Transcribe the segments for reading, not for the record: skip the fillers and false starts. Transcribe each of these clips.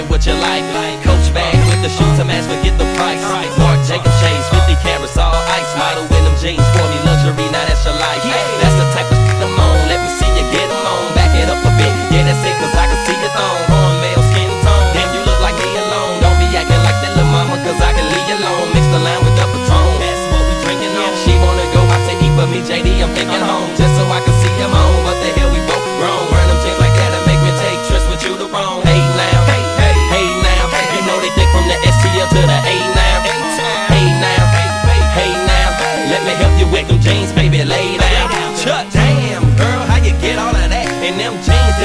me what you like. Coach bag with the shoes to match, forget the price. Mark Jacob shades, 50 carats, all ice. Model in them jeans for me, luxury, now that's your life. That's the type of shit I'm on, let me see you get them on. Back it up a bit, yeah that's it, cause I can see your thong. Hornbill skin tone, damn you look like me alone. Don't be acting like that little mama, cause I can leave you alone. Mix the line with the Patron, that's what we drinking on. She wanna go out to eat, but me JD, I'm thinking home. Just so I can see him on, what the hell we both grown. Wearing them jeans like that and make me take trips with you to Rome. Hey now, hey now, you know they think from the STL to the A now. Hey now, hey now, let me help you with them jeans, baby, lay down. Damn, girl, how you get all of that? And them jeans,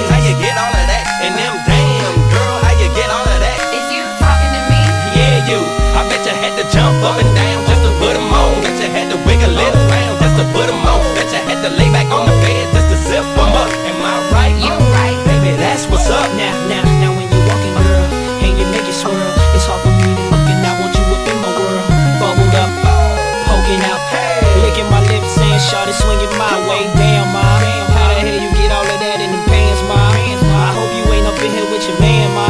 how you get all of that? And them damn, girl, how you get all of that? Is you talking to me? Yeah, you, I bet you had to jump up and down just to put them on. Bet you had to wiggle it around just to put them on. Bet you had to lay back on the bed just to zip them up. Am I right? You right. Baby, that's what's up. Now when you're walking, girl, and you make it swirl, it's hard for me to look and I want you up in my world. Bubbled up, poking out, licking my lips, saying, "Shawty, swinging my way." Damn, ma, how the hell you get all of that in them pants, ma? I hope you ain't up in here with your man, ma.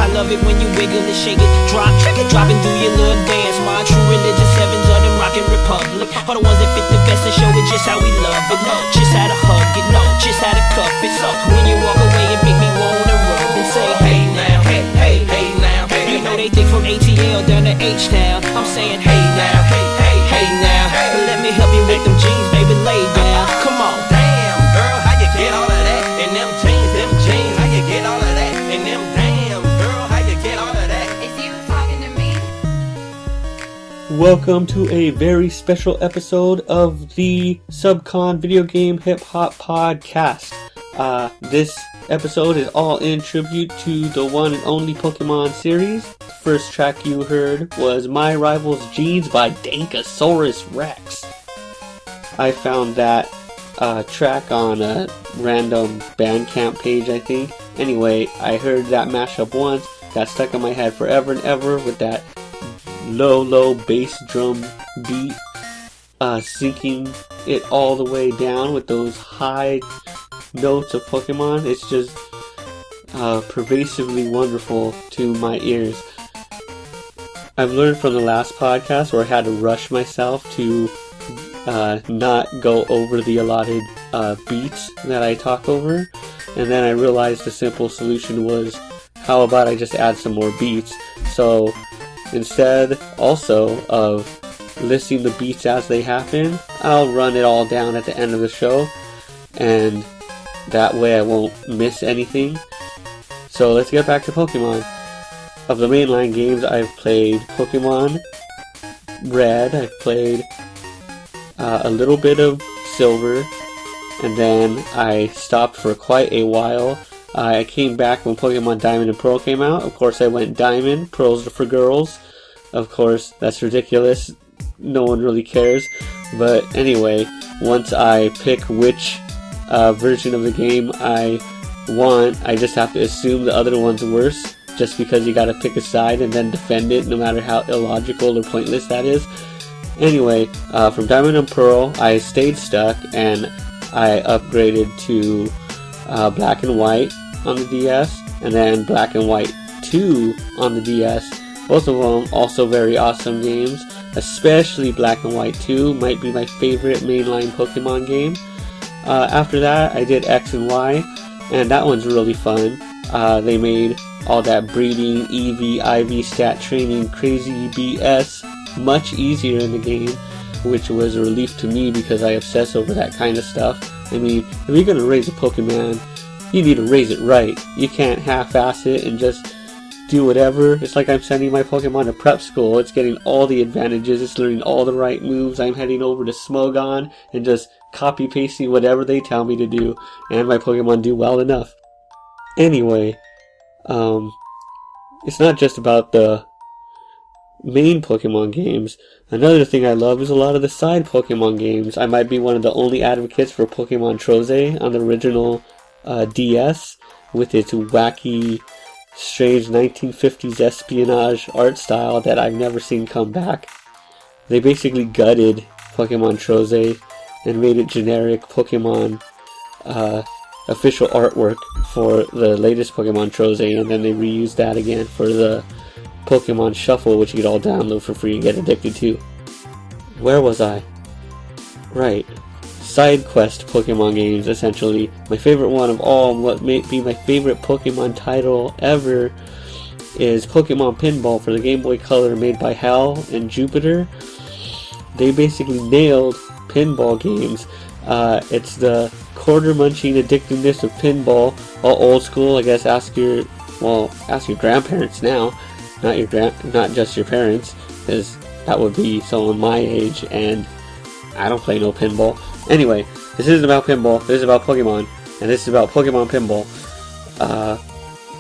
I love it when you wiggle and shake it, drop and do your little dance, ma. True religion, sevens of them rockin' republic, are the ones that fit the best and show it just how we love it. Just how to hug it, just how to cuff it. So when you walk away, it make me wanna rub and say, Hey now, hey now, you know they think from ATL down to H-Town. I'm saying, hey now, hey now, let me help you with them jeans, baby, lay down. Come on. damn, girl, how you get all of that? And them jeans, how you get all of that? And them damn, girl, how you get all of that? Is you talking to me? Welcome to a very special episode of the SUBCON Video Game Hip Hop Podcast. This episode is all in tribute to the one and only Pokemon series. The first track you heard was My Rival's Jeans by Dankosaurus Rex. I found that track on a random Bandcamp page, I think. Anyway, I heard that mashup once, got stuck in my head forever and ever with that low bass drum beat, syncing it all the way down with those high notes of Pokemon. It's just pervasively wonderful to my ears. I've learned from the last podcast where I had to rush myself to not go over the allotted beats that I talk over, and then I realized the simple solution was, how about I just add some more beats? So instead also of listing the beats as they happen, I'll run it all down at the end of the show, and that way I won't miss anything. So let's get back to Pokemon. Of the mainline games, I've played Pokemon Red, I've played a little bit of Silver, and then I stopped for quite a while. I came back when Pokemon Diamond and Pearl came out. Of course I went Diamond, Pearl's are for girls. Of course, that's ridiculous. No one really cares. But anyway, once I pick which version of the game I want, I just have to assume the other one's worse, just because you gotta pick a side and then defend it, no matter how illogical or pointless that is. Anyway, from Diamond and Pearl, I stayed stuck and I upgraded to Black and White on the DS, and then Black and White 2 on the DS. Both of them also very awesome games, especially Black and White 2 might be my favorite mainline Pokemon game. After that, I did X and Y, and that one's really fun. They made all that breeding, EV, IV stat training, crazy BS much easier in the game, which was a relief to me because I obsess over that kind of stuff. I mean, if you're gonna raise a Pokemon, you need to raise it right. You can't half-ass it and just do whatever. It's like I'm sending my Pokemon to prep school. It's getting all the advantages, it's learning all the right moves. I'm heading over to Smogon and just copy-pasting whatever they tell me to do, and my Pokemon do well enough. Anyway, it's not just about the main Pokemon games. Another thing I love is a lot of the side Pokemon games. I might be one of the only advocates for Pokemon Troze on the original DS, with its wacky, strange 1950s espionage art style that I've never seen come back. They basically gutted Pokemon Troze and made it generic Pokemon official artwork for the latest Pokemon Troze, and then they reused that again for the Pokemon Shuffle, which you could all download for free and get addicted to. Where was I? Right. Side quest Pokemon games, essentially. My favorite one of all, what may be my favorite Pokemon title ever, is Pokemon Pinball for the Game Boy Color, made by Hal and Jupiter. They basically nailed pinball games. It's the quarter-munching addictiveness of pinball, all old school. I guess ask your grandparents now, not just your parents, because that would be someone my age, and I don't play no pinball. Anyway, this isn't about pinball. This is about Pokemon, and this is about Pokemon Pinball.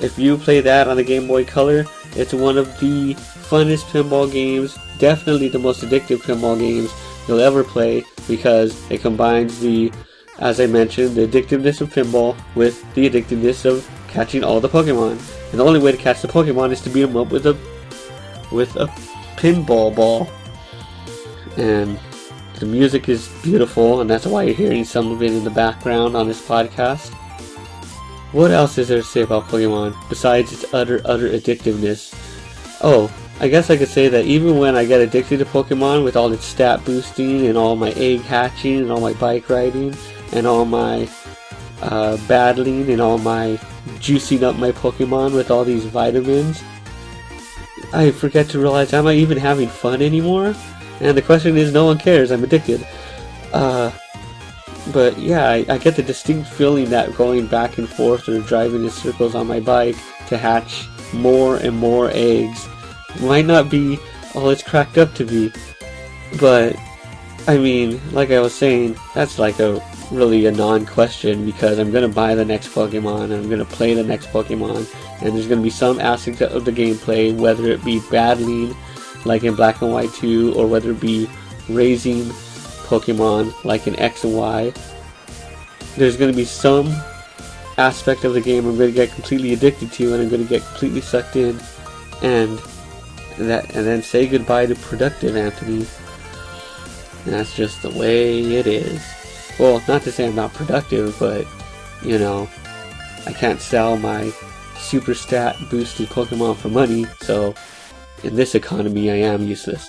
If you play that on the Game Boy Color, it's one of the funnest pinball games, definitely the most addictive pinball games you'll ever play, because it combines the, as I mentioned, the addictiveness of pinball with the addictiveness of catching all the Pokemon. And the only way to catch the Pokemon is to beat them up with a pinball ball. And the music is beautiful, and that's why you're hearing some of it in the background on this podcast. What else is there to say about Pokemon besides its utter addictiveness? Oh, I guess I could say that even when I get addicted to Pokemon with all its stat boosting and all my egg hatching and all my bike riding and all my battling and all my juicing up my Pokemon with all these vitamins, I forget to realize, am I even having fun anymore? And the question is, no one cares, I'm addicted. But yeah, I get the distinct feeling that going back and forth or driving in circles on my bike to hatch more and more eggs might not be all it's cracked up to be. But, I mean, like I was saying, that's like really a non-question, because I'm going to buy the next Pokemon, and I'm going to play the next Pokemon, and there's going to be some aspect of the gameplay, whether it be battling, like in Black and White 2, or whether it be raising Pokemon, like in X and Y. There's going to be some aspect of the game I'm going to get completely addicted to, and I'm going to get completely sucked in, and then say goodbye to productive Anthony. And that's just the way it is. Well, not to say I'm not productive, but, you know, I can't sell my super stat boosted Pokemon for money, so in this economy I am useless.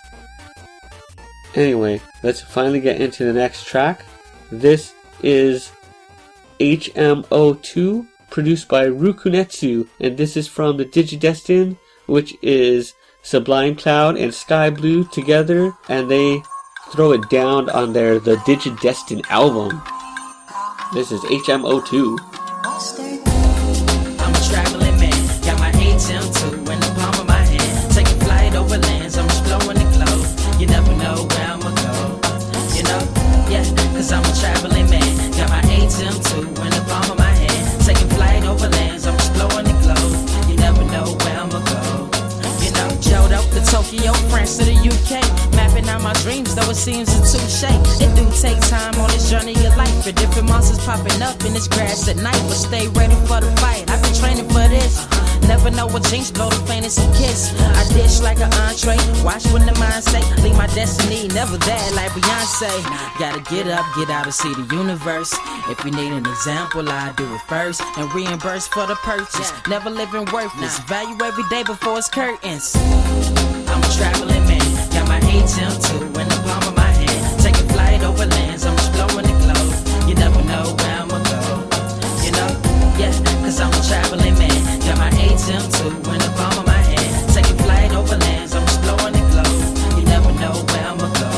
Anyway, let's finally get into the next track. This is HMO2, produced by Rukunetsu, and this is from the Digidestin, which is Sublime Cloud and Sky Blue together, and they throw it down on the Digidestin album. This is HMO2. I'm a traveling man, got my HM2 in the palm of my hand, taking flight over lands, I'm exploring the globe, you never know where I'ma go, you know, yeah, cause I'm a traveling man, got my HM2 in the palm of my hand, taking flight over lands, I'm exploring the globe, you never know where I'ma go, you know, Johto to Tokyo, France to the UK, mapping out my dreams, though it seems in two shapes. It do take time on this journey of life, for different monsters popping up in this grass at night, but stay ready for the fight. I've been training for this. Never know what jinx blow the fantasy kiss. I dish like an entree, watch when the mind say, leave my destiny, never that like Beyonce. Gotta get up, get out and see the universe. If you need an example, I do it first and reimburse for the purchase. Never living worthless, value every day before it's curtains. I'm a traveling man, got my HM2 in the palm of my hand, taking flight over lands, I'm exploring the globe. You never know where I'ma go, you know, yeah, cause I'm a traveling man, got my HM2 in the palm of my hand, taking flight over lands, I'm exploring the globe. You never know where I'ma go,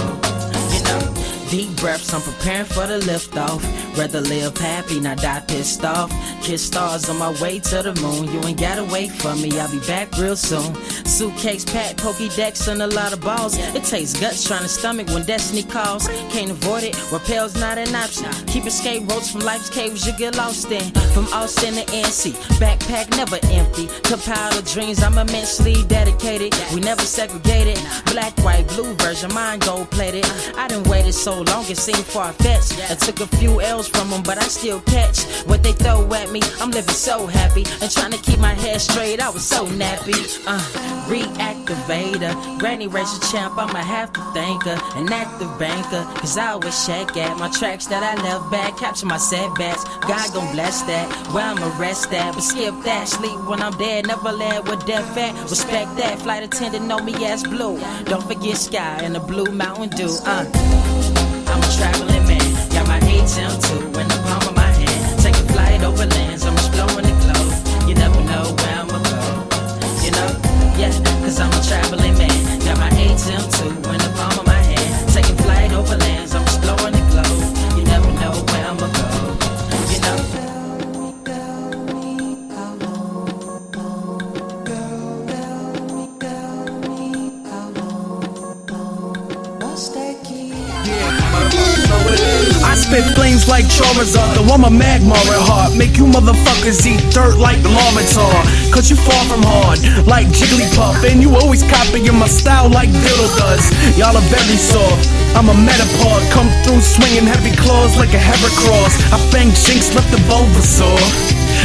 you know. Deep breaths, I'm preparing for the lift off. Rather live happy, not die pissed off. Kiss stars on my way to the moon. You ain't gotta wait for me, I'll be back real soon. Suitcase packed, Pokédex and a lot of balls. It takes guts trying to stomach when destiny calls. Can't avoid it, repel's not an option. Keep escape roads from life's caves you get lost in. From Austin to NC, backpack never empty. Compiled of dreams, I'm immensely dedicated. We never segregated. Black, white, blue version, mine gold plated. I done waited so long it seemed far-fetched. I took a few L's from them, but I still catch what they throw at me. I'm living so happy and trying to keep my head straight. I was so nappy. Reactivator, granny racer champ, I'ma have to thank her. An active banker, cause I always check at my tracks that I left back, capture my setbacks. God gon' bless that, where I'ma rest at. But skip that, sleep when I'm dead, never land with death at. Respect that, flight attendant know me as Blue. Don't forget Sky and the Blue Mountain Dew. I'm a traveling man, got my HM2 in the palm of my hand. Take a flight over lands, I'm exploring the globe. You never know where I'ma go, you know? Yeah, cause I'm a traveling man, got my HM2 in the palm of my hand. Take a flight over lands, I'm exploring the globe. You never know where I'ma go, you know? I spit flames like Charizard, though I'm a magma at heart. Make you motherfuckers eat dirt like Larvitar. Cause you far from hard, like Jigglypuff. And you always copying my style like Diddle does. Y'all are very soft, I'm a metapod. Come through swinging heavy claws like a Heracross. I bang Jinx, left the Bulbasaur.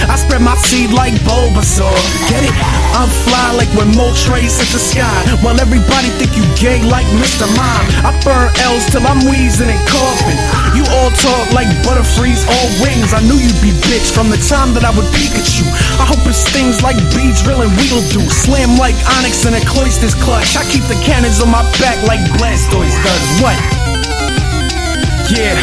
I spread my seed like Bulbasaur. Get it? I'm fly like when Moltres hit the sky, while everybody think you gay like Mr. Mime. I burn L's till I'm wheezing and coughing. You all talk like Butterfrees, all wings. I knew you'd be bitch from the time that I would Pikachu. I hope it stings like Beedrill and Weedledo. Slam like Onyx in a Cloyster's clutch. I keep the cannons on my back like Blastoise does. What? Yeah,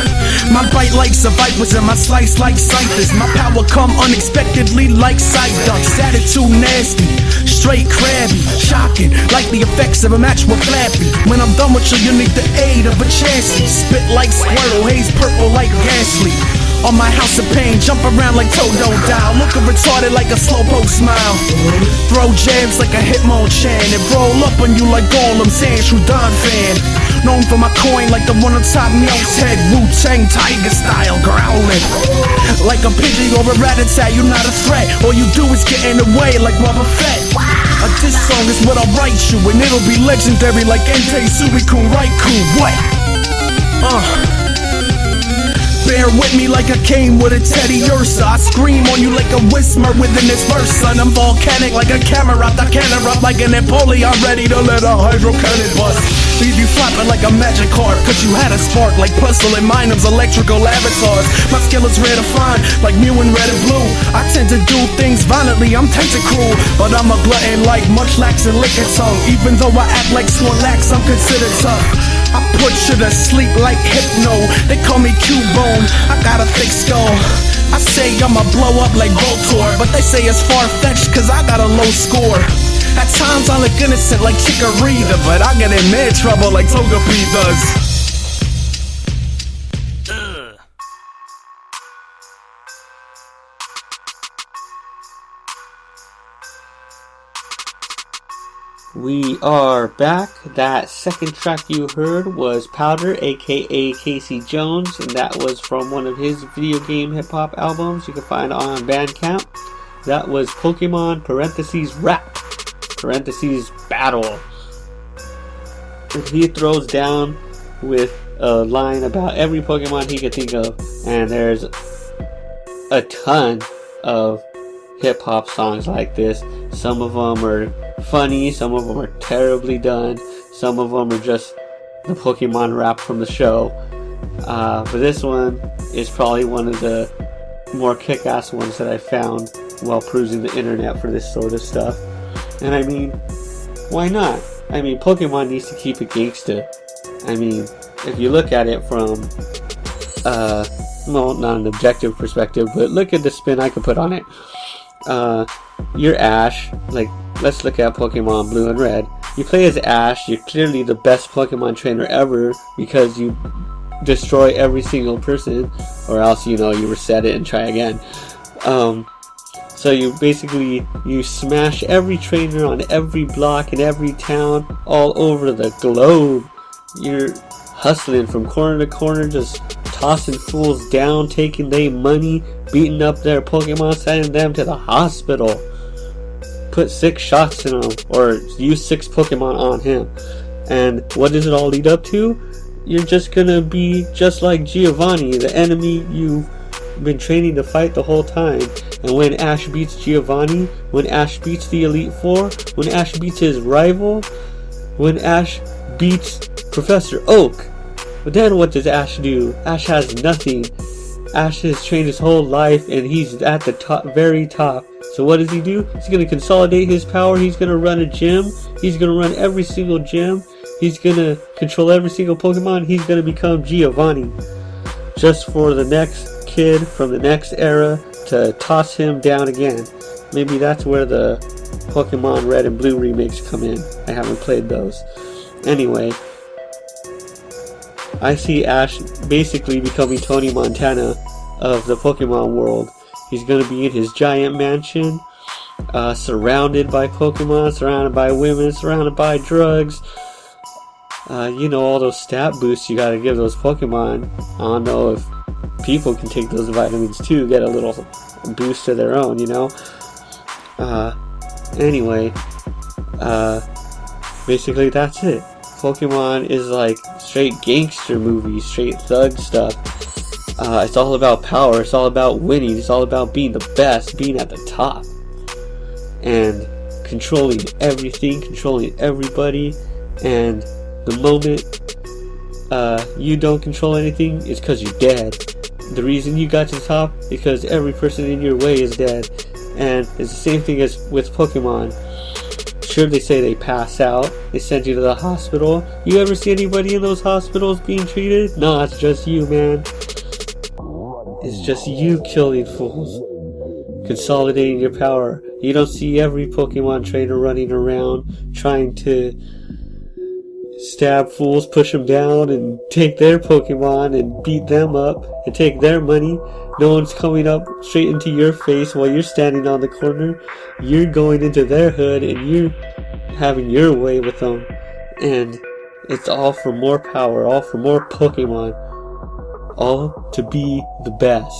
my bite like Vipers and my slice like Cyphers. My power come unexpectedly like Psyducks. Attitude nasty, straight crabby, shocking, like the effects of a match with Flappy. When I'm done with you, you need the aid of a chassis. Spit like Squirtle, haze purple like Ghastly. On my house of pain, jump around like Todo Dial. Looking retarded like a slowpoke smile. Throw jabs like a Hitmonchan and roll up on you like Gollum, Sandshrew-Don fan. Known for my coin like the one on top Meow's head. Wu-Tang Tiger style, growling like a Pidgey or a Rattata. You not a threat, all you do is get in the way like Boba Fett. This song is what I'll write you, and it'll be legendary like Entei Suicune Raikou. What? Bear with me like I came with a Teddy Ursa. I scream on you like a whisper within this verse, son. I'm volcanic like a camera. I can erupt like an Napoleon, ready to let a hydro cannon bust. Leave you flopping like a magic card, cause you had a spark like Puzzle and Minum's electrical avatars. My skill is rare to find, like Mew and Red and Blue. I tend to do things violently, I'm tentacruel, but I'm a glutton like Munchlax and Lick Tongue. Even though I act like Snorlax, I'm considered tough. I put you to sleep like Hypno. They call me Cubone, I got a thick skull. I say I'ma blow up like Voltor, but they say it's far-fetched cause I got a low score. At times I look innocent like Chikorita, but I get in mad trouble like Togepi does. We are back. That second track you heard was Powder, aka Casey Jones, and that was from one of his video game hip hop albums you can find on Bandcamp. That was Pokemon (rap) battle. And he throws down with a line about every Pokemon he could think of, and there's a ton of hip hop songs like this. Some of them are funny, some of them are terribly done, some of them are just the Pokemon rap from the show. But this one is probably one of the more kick-ass ones that I found while perusing the internet for this sort of stuff. And I mean, why not? I mean, Pokemon needs to keep it gangsta. I mean, if you look at it from, well, not an objective perspective, but look at the spin I could put on it. You're Ash, like, let's look at Pokemon Blue and Red. You play as Ash, you're clearly the best Pokemon trainer ever because you destroy every single person, or else, you know, you reset it and try again. So you basically, you smash every trainer on every block in every town all over the globe. You're hustling from corner to corner, just tossing fools down, taking their money, beating up their Pokemon, sending them to the hospital. Put 6 shots in him, or use 6 Pokemon on him. And what does it all lead up to? you're just gonna be just like Giovanni, the enemy you've been training to fight the whole time. And when Ash beats Giovanni, when Ash beats the Elite Four, when Ash beats his rival, when Ash beats Professor Oak, but then what does Ash do? Ash has nothing. Ash has trained his whole life and he's at the top, very top. So what does he do? He's going to consolidate his power. He's going to run a gym. He's going to run every single gym. He's going to control every single Pokemon. He's going to become Giovanni. Just for the next kid from the next era to toss him down again. Maybe that's where the Pokemon Red and Blue remakes come in. I haven't played those. Anyway, I see Ash basically becoming Tony Montana of the Pokemon world. He's going to be in his giant mansion, surrounded by Pokemon, surrounded by women, surrounded by drugs. You know, all those stat boosts you gotta give those Pokemon. I don't know if people can take those vitamins too, get a little boost of their own, you know? Anyway, basically that's it. Pokemon is like straight gangster movies, straight thug stuff. It's all about power, it's all about winning, it's all about being the best, being at the top. And controlling everything, controlling everybody. And the moment you don't control anything, it's because you're dead. The reason you got to the top is because every person in your way is dead. And it's the same thing as with Pokemon. Sure, they say they pass out, they send you to the hospital. You ever see anybody in those hospitals being treated? No, it's just you, man. It's just you killing fools, consolidating your power. You don't see every Pokemon trainer running around trying to stab fools, push them down, and take their Pokemon and beat them up and take their money. No one's coming up straight into your face while you're standing on the corner. You're going into their hood and you're having your way with them. And it's all for more power, all for more Pokemon. All to be the best.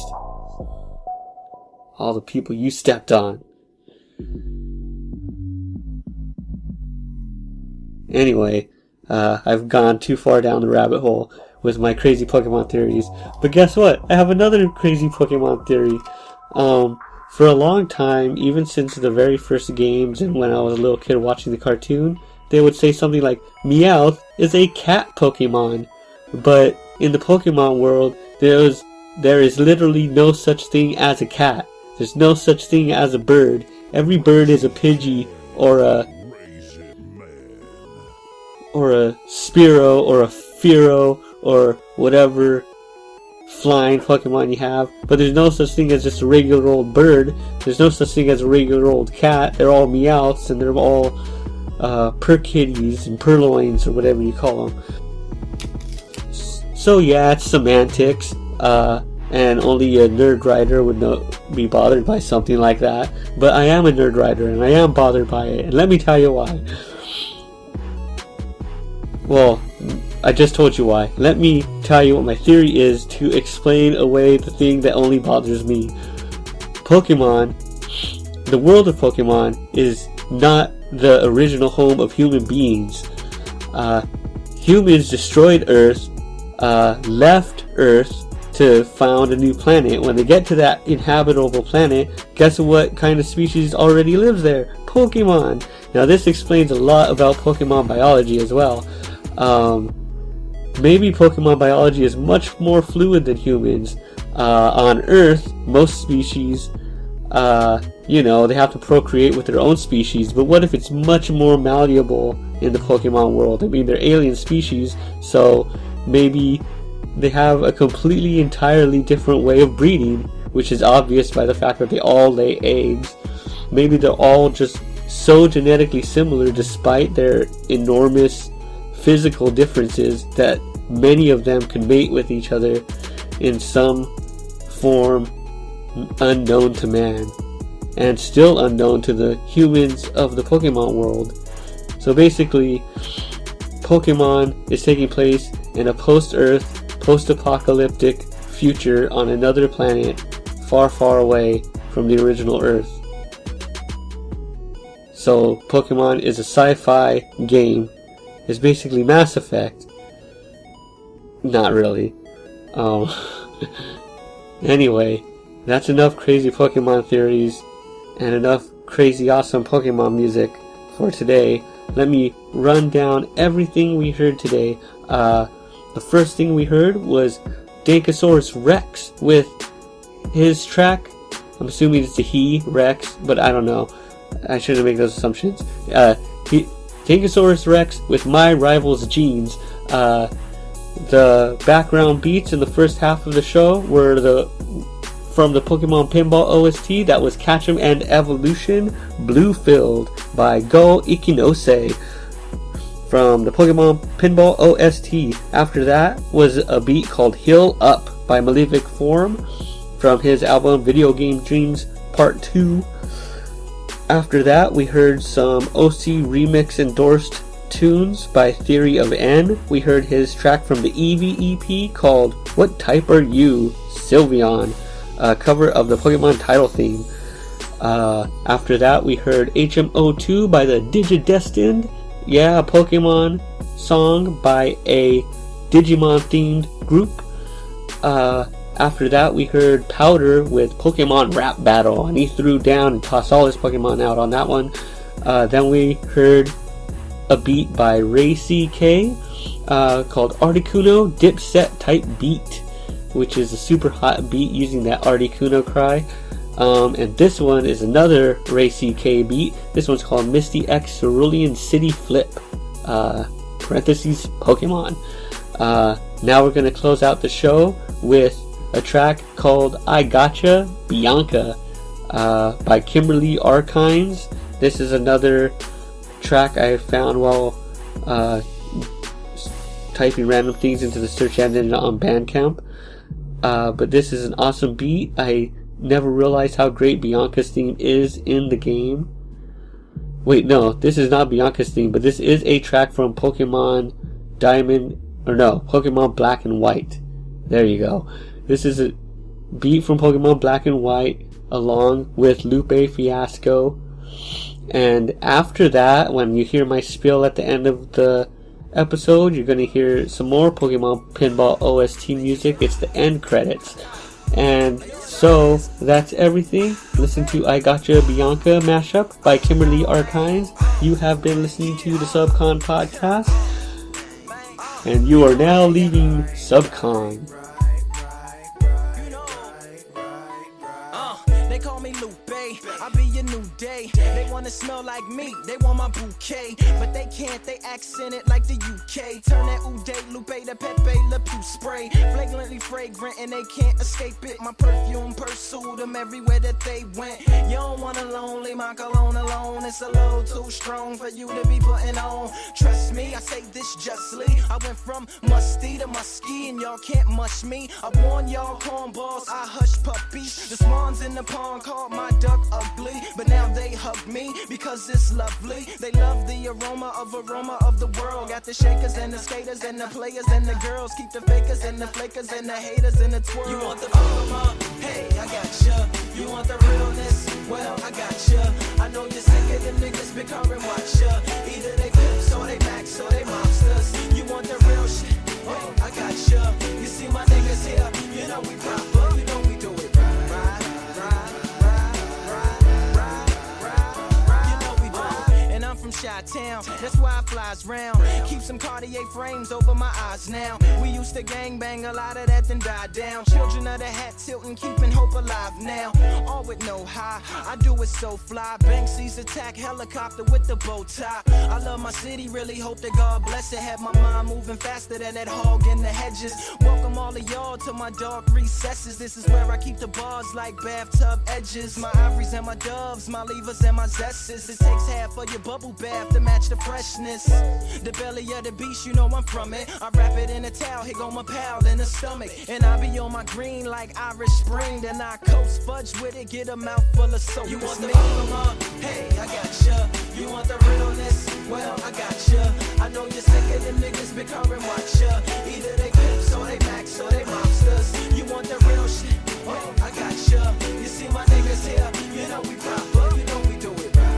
All the people you stepped on. Anyway, I've gone too far down the rabbit hole with my crazy Pokemon theories. But guess what? I have another crazy Pokemon theory. For a long time, even since the very first games and when I was a little kid watching the cartoon, they would say something like, Meowth is a cat Pokemon. But in the Pokemon world, there is literally no such thing as a cat. There's no such thing as a bird. Every bird is a Pidgey or a Spearow or a Fearow or whatever flying Pokemon you have. But there's no such thing as just a regular old bird. There's no such thing as a regular old cat. They're all Meowths and they're all Purkitties and Purloins or whatever you call them. So yeah, it's semantics, and only a nerd writer would be bothered by something like that. But I am a nerd writer, and I am bothered by it, and let me tell you why. Well, I just told you why. Let me tell you what my theory is to explain away the thing that only bothers me. Pokemon, the world of Pokemon, is not the original home of human beings. Humans destroyed Earth, left Earth to found a new planet. When they get to that inhabitable planet, guess what kind of species already lives there? Pokemon. Now this explains a lot about Pokemon biology as well. Maybe Pokemon biology is much more fluid than humans. On Earth, most species, they have to procreate with their own species, but what if it's much more malleable in the Pokemon world? I mean, they're alien species, so maybe they have a completely, entirely different way of breeding, which is obvious by the fact that they all lay eggs. Maybe they're all just so genetically similar despite their enormous physical differences that many of them can mate with each other in some form unknown to man and still unknown to the humans of the Pokemon world. So basically, Pokemon is taking place in a post-Earth, post-apocalyptic future on another planet far, far away from the original Earth. So Pokemon is a sci-fi game. It's basically Mass Effect. Not really. Anyway, that's enough crazy Pokemon theories and enough crazy awesome Pokemon music for today. Let me run down everything we heard today. The first thing we heard was Dankosaurus Rex with his track. I'm assuming it's a he, Rex, but I don't know. I shouldn't make those assumptions. Dankosaurus Rex with My Rival's Genes. The background beats in the first half of the show were from the Pokemon Pinball OST. That was Catch'em and Evolution Blue Filled by Go Ikinose from the Pokemon Pinball OST. After that was a beat called Hill Up by Malefic Form from his album Video Game Dreams Part 2. After that, we heard some OC remix endorsed tunes by Theory of N. We heard his track from the Eevee EP called What Type Are You, Sylveon, a cover of the Pokemon title theme. After that, we heard HMO2 by the Digidestined. Yeah, a Pokemon song by a Digimon themed group. After that, we heard Powder with Pokemon Rap Battle, and he threw down and tossed all his Pokemon out on that one. Then we heard a beat by Ray CK called Articuno Dipset Type Beat, which is a super hot beat using that Articuno cry. And this one is another Ray CK beat. This one's called Misty X Cerulean City Flip, parentheses Pokemon. Now we're going to close out the show with a track called I Gotcha Bianca by Kimberly Arkines. This is another track I found while typing random things into the search engine on Bandcamp. But this is an awesome beat. I never realized how great Bianca's theme is in the game. Wait, no, this is not Bianca's theme, but this is a track from Pokemon Pokemon Black and White. There you go. This is a beat from Pokemon Black and White along with Lupe Fiasco. And after that, when you hear my spiel at the end of the episode, you're going to hear some more Pokemon Pinball OST music. It's the end credits. And so that's everything. Listen to I Gotcha Bianca mashup by Kimberly Arkines. You have been listening to the SUBCON podcast, and you are now leaving SUBCON. They call me Lupe, I'll be your new day. They wanna smell like me, they want my bouquet. But they can't, they accent it like the UK. Turn that Uday Lupe to Pepe Le Pew spray. Flagrantly fragrant and they can't escape it. My perfume pursued them everywhere that they went. You don't want a lonely, my cologne alone. It's a little too strong for you to be putting on. Trust me, I say this justly. I went from musty to musky and y'all can't mush me. I warn y'all cornballs, I hush puppies. The swans in the pond called my duck ugly, but now they hug me because it's lovely. They love the aroma of the world. Got the shakers and the skaters and the players and the girls. Keep the fakers and the flakers and the haters in the twirl. You want the hey, I got ya. You want the realness? Well, I got ya. I know you're sick of them niggas bickering, watch ya. Either they pimps or they max or they mobsters. You want the real shit? Oh, I got ya. You see my niggas here? You know we proper. You know we do it right. From Chi-Town, that's why I flies round. Keep some Cartier frames over my eyes now. We used to gangbang, a lot of that then died down. Children of the hat tilting, keeping hope alive now. All with no high, I do it so fly. Banksy's attack helicopter with the bow tie. I love my city, really hope that God bless it. Have my mind moving faster than that hog in the hedges. Welcome all of y'all to my dark recesses. This is where I keep the bars like bathtub edges. My ivories and my doves, my levers and my zesses. It takes half of your bubble bath to match the freshness. The belly of the beast, you know I'm from it. I wrap it in a towel, here go my pal in the stomach. And I be on my green like Irish Spring. Then I coast fudge with it, get a mouthful of soap. You want the hey, I got ya. You want the realness? Well, I got ya. I know you're sick of them niggas bickering, watch ya. Either they pimps or they max or they mobsters. You want the real shit? Oh, I got ya. You see my niggas here? You know we proper, you know we do it right.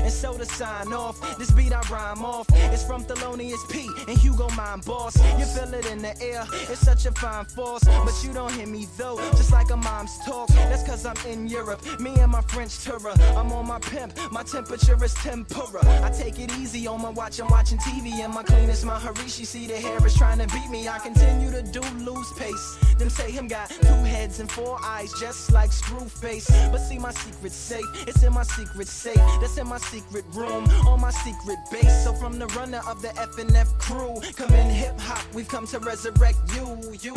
So to sign off, this beat I time off. It's from Thelonious P and Hugo Mind Boss. You feel it in the air, it's such a fine force. But you don't hear me though, just like a mom's talk. That's cause I'm in Europe, me and my French tourer. I'm on my pimp, my temperature is tempura. I take it easy on my watch, I'm watching TV. And my cleanest, my Harishi, see the hair is trying to beat me. I continue to lose pace. Them say him got 2 heads and 4 eyes, just like Screwface. But see my secret safe, it's in my secret safe. That's in my secret room, on my secret base. So from the runner of the F&F crew, come in hip hop, we've come to resurrect you. You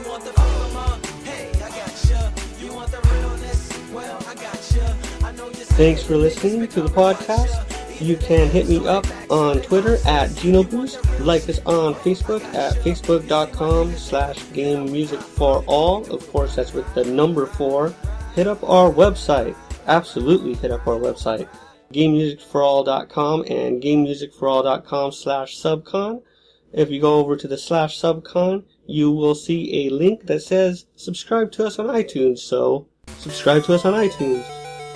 want the fama? Hey, I gotcha. You want the realness? Well, I gotcha. I know you. Thanks for listening to the podcast. You can hit me up on Twitter at GenoBoost. Like us on Facebook at facebook.com/GameMusicForAll. Of course, that's with the number 4. Hit up our website. Absolutely hit up our website. GameMusicForAll.com and GameMusicForAll.com/SUBCON. If you go over to the /SUBCON, you will see a link that says subscribe to us on iTunes. So subscribe to us on iTunes.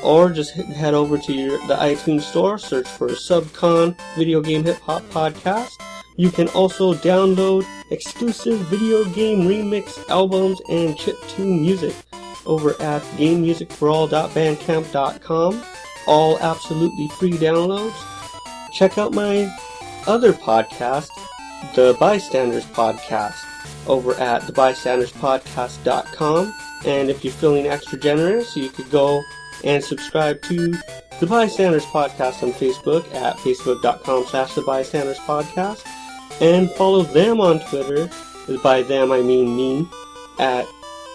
Or just head over to the iTunes store, search for SUBCON Video Game Hip Hop Podcast. You can also download exclusive video game remix albums and chiptune music over at GameMusicForAll.bandcamp.com. All absolutely free downloads. Check out my other podcast, The Bystanders Podcast, over at thebystanderspodcast.com. And if you're feeling extra generous, you could go and subscribe to The Bystanders Podcast on Facebook at facebook.com/thebystanderspodcast, and follow them on Twitter, by them I mean me, at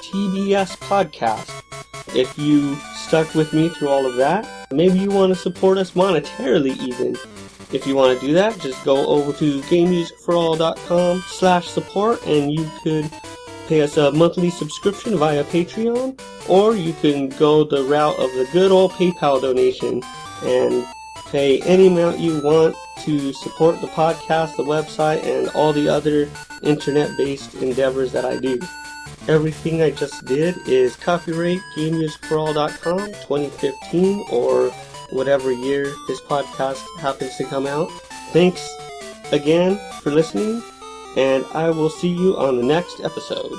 TBS Podcast. If you stuck with me through all of that, maybe you want to support us monetarily even. If you want to do that, just go over to GameMusicForAll.com/support and you could pay us a monthly subscription via Patreon, or you can go the route of the good old PayPal donation and pay any amount you want to support the podcast, the website, and all the other internet-based endeavors that I do. Everything I just did is copyright GameMusicForAll.com 2015 or whatever year this podcast happens to come out. Thanks again for listening, and I will see you on the next episode.